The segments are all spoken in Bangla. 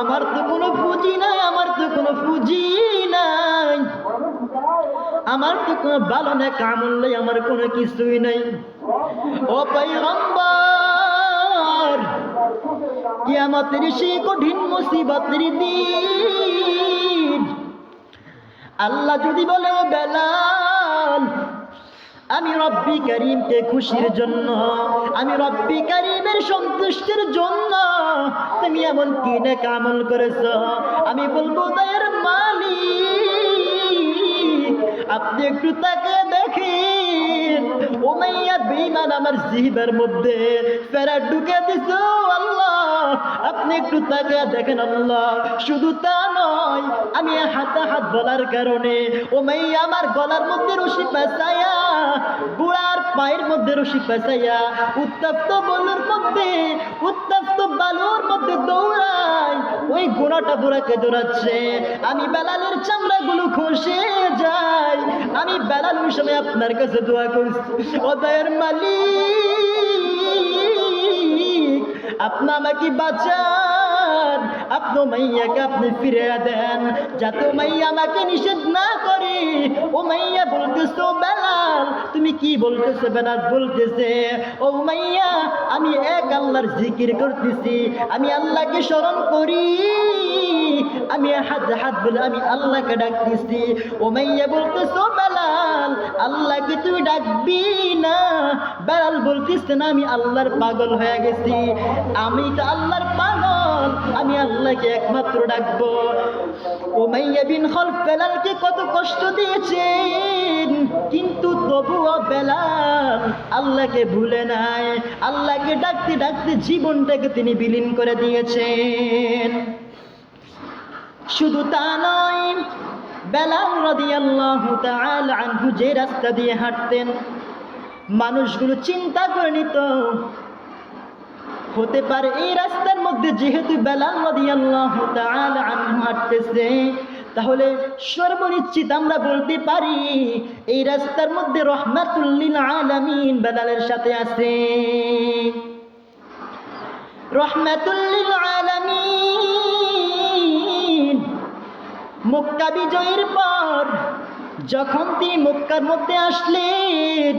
আমার তো কোনো পুঁজি নাই, আমার তো কোনো পুঁজি নাই, আমার তো কোনো ভালো না কামল নাই, আমার কোনো কিছুই নাই। ও পয়গম্বর, কিয়ামতের সেই কঠিন মুসিবতের দিন আল্লাহ যদি বলে, ও বেলাল, আমি রব্বি করিমকে খুশির জন্য, আমি রব্বি করিমের সন্তুষ্টির জন্য তুমি এমন কি নেক আমল করেছ, আমি বলবো, দয়ার মালিক, আপনি একটু তাকে দেখেন, উমাইয়া বেঈমান আমার জিহ্বার মধ্যে ফেরা ঢুকে দিছ আল্লাহ, আপনি একটু তাকে দেখেন আল্লাহ। শুধু তা নয়, আমি হাতে হাত বলার কারণে উমাইয়া আমার গলার মধ্যে রশি পেঁচাইয়া, গোড়ার পায়ের মধ্যে রশি পেঁচাইয়া উত্তপ্ত বালুর মধ্যে, উত্তপ্ত বালুর মধ্যে দৌড়ায়, ওই গোড়াটা বুড়াকে দৌড়াচ্ছে, আমি বেলালের চামড়াগুলো খসে যায়। আমি বেলাল ওই সময় আপনার কাছে দোয়া করছি, ও দয়ার মালিক, আপনি আমাকে বাঁচান, আপনি মাইয়াকে আপনি ফিরে দেন, যাতে মাইয়া আমাকে নিষেধ না করে। ও মাইয়া বলতেছে, ও বেলাল তুমি কি বলতেছে? বেলাল বলতেছে, ও মাইয়া আমি এক আল্লাহর জিকির করতেছি, আমি আল্লাহকে স্মরণ করি, আমি হাত হাত বলে আমি আল্লাহকে ডাকতেছি। ও মাইয়া বলতেছে, ও বেলাল আল্লাহকে তুই ডাকবি না? বেলাল বলতেছে না, আমি আল্লাহর পাগল হয়ে গেছি, আমি তো আল্লাহর পাগল, আমি আল্লাহকে একমাত্র ডাকবো। উমাইয়া বিন খালফ বেলালকে কত কষ্ট দিয়েছেন, কিন্তু তবুও বেলাল আল্লাহকে ভুলে নাই, আল্লাহকে ডাকতে ডাকতে জীবনটাকে তিনি বিলীন করে দিয়েছেন। শুধু তা নয়, বেলাল রাদিয়াল্লাহু তাআলা আনহু যে রাস্তা দিয়ে হাঁটতেন, মানুষগুলো চিন্তা করে নিত, হতে পারে এই রাস্তার মধ্যে যেহেতু বেলাল রাদিয়াল্লাহু তাআলা আনহু হাঁটতেছে, তাহলে সর্বনিশ্চিত আমরা বলতে পারি এই রাস্তার মধ্যে রহমাতুল লিল আলামিন বেলালের সাথে আছে। রহমাতুল লিল আলামিন মক্কা বিজয়ের পর যখন তিনি মক্কার মধ্যে আসলেন,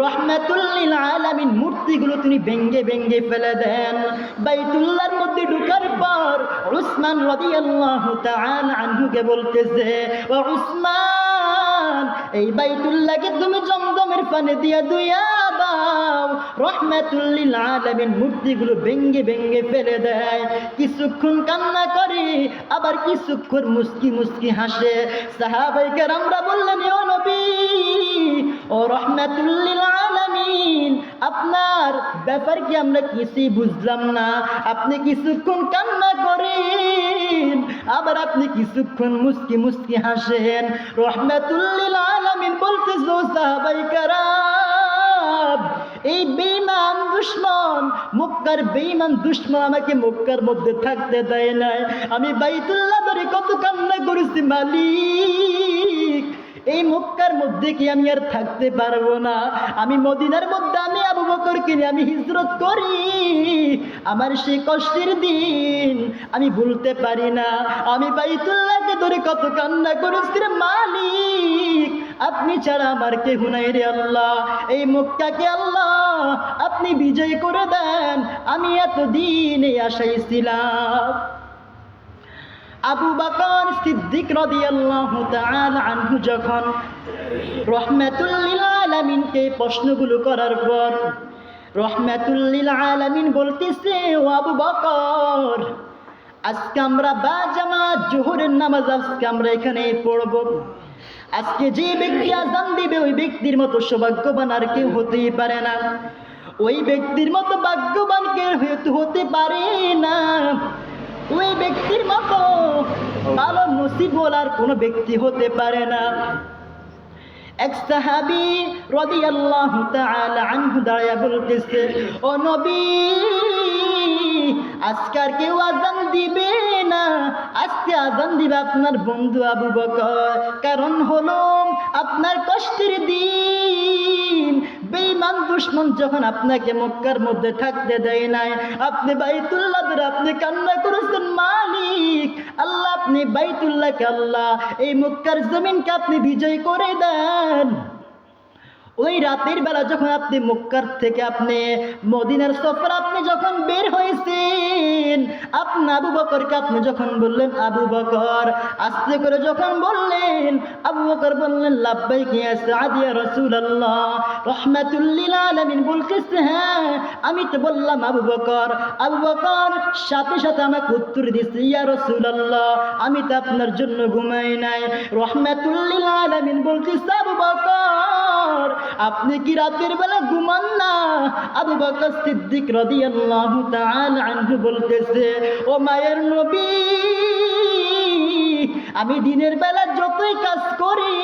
রহমাতুল লিল আলামিন মূর্তিগুলো তিনি ভেঙ্গে ভেঙ্গে ফেলে দেন। বাইতুল্লাহর মধ্যে ঢোকার পর উসমান রাদিয়াল্লাহু তাআলা আনহুকে বলতেছে, ও উসমান, এই বাইতুল্লাহকে তুমি জমজমের পানি দিয়ে ধুইয়া দাও। রহমাতুল লিল আলামিন মূর্তিগুলো ভেঙ্গে ভেঙ্গে ফেলে দেয়, কিছুক্ষণ কান্না করে, আবার কিছুক্ষণ মুস্কি মুস্কি হাসে। সাহাবায়ে কেরামরা বললেন, ও নবী, ও রহমাতুল লিল আলামিন, আপনার ব্যাপার কি আমরা কিছুই বুঝলাম না, আপনি কিছুক্ষণ কান্না করেন, আবার আপনি কিছুক্ষণ মুস্কি মুস্কি হাসেন। রহমাতুল লিল আলামিন বলতেছে, ও সাহাবায়ে কেরাম, এই বেঈমান দুশমন, মক্কার বেঈমান দুশমন আমাকে মক্কার মধ্যে থাকতে দেয় নাই, আমি বাইতুল্লাহ ধরে কত কান্না করেছি মালিক, এই মক্কার মধ্যে কি আমি আর থাকতে পারবো না? আমি মদিনার মধ্যে আমি আবু বকরকে নিয়ে আমি হিজরত করি, আমার সেই কষ্টের দিন আমি ভুলতে পারি না। আমি বাইতুল্লাহকে ধরে কত কান্না করেছি রে মালিক, আপনি ছাড়া আমার কেহ নাই রে আল্লাহ, এই মক্কাকে আল্লাহ আপনি বিজয় করে দেন, আমি এতদিন এই আশায় ছিলাম। আবু বকর সিদ্দিক রাদিয়াল্লাহু তাআলা আনহু যখন রহমাতুল লিল আলামিনকে প্রশ্নগুলো করার পর রহমাতুল লিল আলামিন বলতেছে, ও আবু বকর, আজকে আমরা বা জামাত জোহরের নামাজ আজকে আমরা এখানে পড়ব, আজকে যে ব্যক্তি আযান দিবে ওই ব্যক্তির মতো সৌভাগ্যবান আর কেউ হতেই পারে না, ওই ব্যক্তির মতো ভাগ্যবান কেউ হতে পারে না, ওই ব্যক্তির মতো ভালো নসিব বলার কোনো ব্যক্তি হতে পারে না। এক সাহাবী রাদিয়াল্লাহু তাআলা আনহু দাঁড়ায়া বলতেছে, ও নবী, আজকার কেউ আযান দিবে না, আজকে আযান দিবে আপনার বন্ধু আবু বকর, কারণ হলো আপনার কষ্টের দিন বেঈমান দুশমন যখন আপনাকে মক্কার মধ্যে থাকতে দেয় নাই, আপনি বাইতুল্লাহ ধরে আপনি কান্না করেছেন, মালিক আল্লাহ আপনি বাইতুল্লাহকে আল্লাহ এই মক্কার জমিনকে আপনি বিজয় করে দেন। ওই রাতের বেলা যখন আপনি মক্কার থেকে আপনি মদিনার সফর আপনি যখন বের হয়েছেন, আপনি আবু বকরকে আপনি যখন বললেন আবু বকর, আস্তে করে যখন বললেন, আবু বকর বললেন লাব্বাইক ইয়া সাদ ইয়া রাসূলুল্লাহ রাহমাতুল লিল আলামিন, বলতেছে হ্যাঁ আমি তো বললাম আবু বকর। আবু বকর সাথে সাথে আমাকে উত্তর দিচ্ছে ইয়া রাসূলুল্লাহ আমি তো আপনার জন্য ঘুমাই নাই। রাহমাতুল লিল আলামিন বলতেছে আবু বকর আপনি কি রাতের বেলা ঘুমান না? আবু বকর সিদ্দিক রাদিয়াল্লাহু তাআলা আনহু বলতেছে ও মায়ের নবী, আমি দিনের বেলা যতই কাজ করি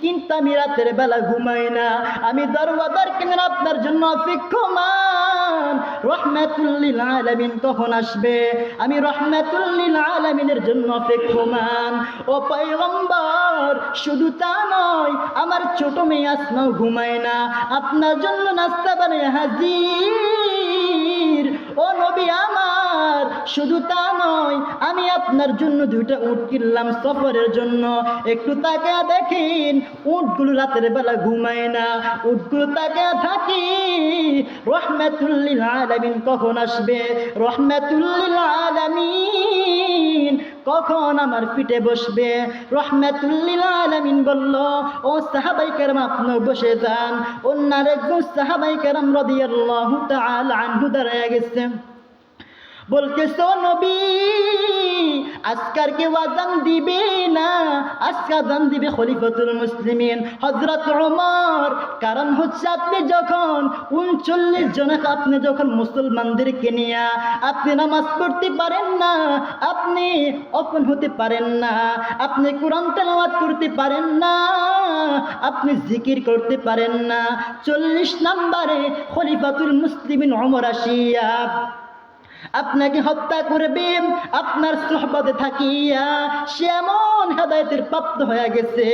কিন্তু আমি রাতের বেলা ঘুমাই না। আমি দরওয়াজার কিনারে আপনার জন্য অপেক্ষমান, রাহমাতুল লিল আলামিন কখন আসবে, আমি রাহমাতুল লিল আলামিনের জন্য অপেক্ষমান। ও পয়গম্বর শুধু তা নয়, আমার ছোট মেয়ে আসমাও ঘুমায় না, আপনার জন্য নাস্তা বানিয়ে হাজির। ও নবী আমার শুধু তা নয়, আমি আপনার জন্য 2টা উট কিনলাম সফরের জন্য। একটু তাকিয়ে দেখেন উটগুলো রাতের বেলা ঘুমায় না, উটগুলো তাকিয়ে থাকি রাহমাতুল লিল আলামিন কখন আসবে, রাহমাতুল লিল আলামিন কখন আমার পিঠে বসবে। রাহমাতুল লিল আলামিন বলল ও সাহাবায়ে কেরাম আপনি বসে যান। অন্য আরেকজন সাহাবায়ে কেরাম রাদিয়াল্লাহু তাআলা আনহু দাঁড়ায় গেছে, বলতেছে ও নবী আজকার কে আযান দিবে না, আজকে আযান দিবে খলিফাতুল মুসলিমিন হযরত ওমর। কারণ হচ্ছে আপনি যখন 39 জন আপনি যখন মুসলমানদেরকে নিয়ে আপনি নামাজ পড়তে পারেন না, আপনি ওপেন হতে পারেন না, আপনি কোরআন তেলাওয়াত করতে পারেন না, আপনি জিকির করতে পারেন না, 40 নম্বরে খলিফাতুল মুসলিমিন ওমর আসিয়া আপনাকে হত্যা করবে। আপনার সোহবতে থাকিয়া সে এমন হেদায়েতের প্রাপ্ত হয়ে গেছে,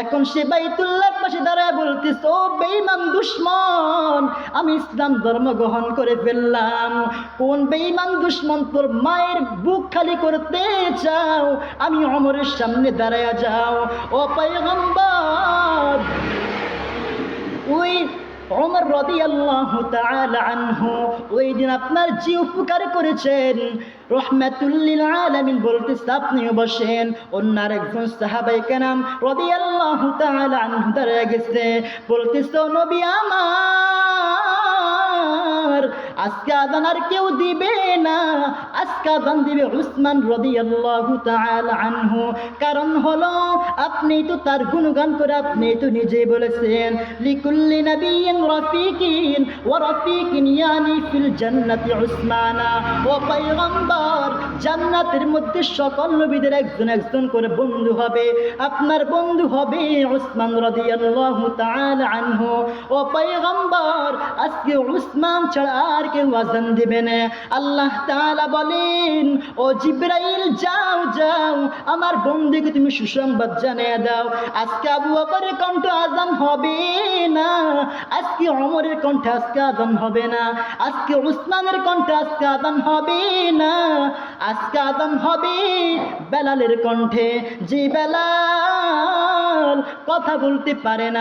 এখন সে বাইতুল্লাহর পাশে দাঁড়ায় বলতেছে ও বেঈমান দুশমন আমি ইসলাম ধর্ম গ্রহণ করে ফেললাম। কোন বেঈমান দুশমন তোর মায়ের বুক খালি করতে চাও, আমি ওমরের সামনে দাঁড়ায়া যাও। ও পয়গম্বর ওই ওমর রাদিয়াল্লাহু তাআলা আনহু ওই দিন আপনার যে উপকার করেছেন, রাহমাতুল লিল আলামিন বলতেছে আপনিও বসেন। অন্য আরেকজন সাহাবায়ে কেরাম রাদিয়াল্লাহু তাআলা আনহু দাঁড়ায় গেছে, বলতেছে ও নবী আমার আজকে আযান আর কেউ দিবে না, আজকে আযান দিবে উসমান রাদিয়াল্লাহু তাআলা আনহু। কারণ হলো আপনি তো তার গুণগান করে আপনি তো নিজেই বলেছেন লিকুল্লি নাবিয়্যিন রাফিকিন ওয়া রাফিকিন ইয়ানি ফিল জান্নাতি উসমানা। ও পয়গম্বর জান্নাতের মধ্যে সকল নবীদের একজন একজন করে বন্ধু হবে, আপনার বন্ধু হবে উসমান রাদিয়াল্লাহু তাআলা আনহু। ও পয়গম্বর আজকে উসমান ছাড়া আর কেউ আযান দিবে না। আল্লাহ তাআলা বলেন ও জিবরাইল যাও যাও আমার বন্ধুকে তুমি সুসংবাদ জানিয়ে দাও, আজকে আবু বকরের কণ্ঠে আযান হবে না, আজকে ওমরের কণ্ঠে আজকে আযান হবে না, আজকে উসমানের কণ্ঠে আজকে আযান হবে না, আজকে আযান হবে বেলালের কণ্ঠে, যে বেলাল কথা বলতে পারে না।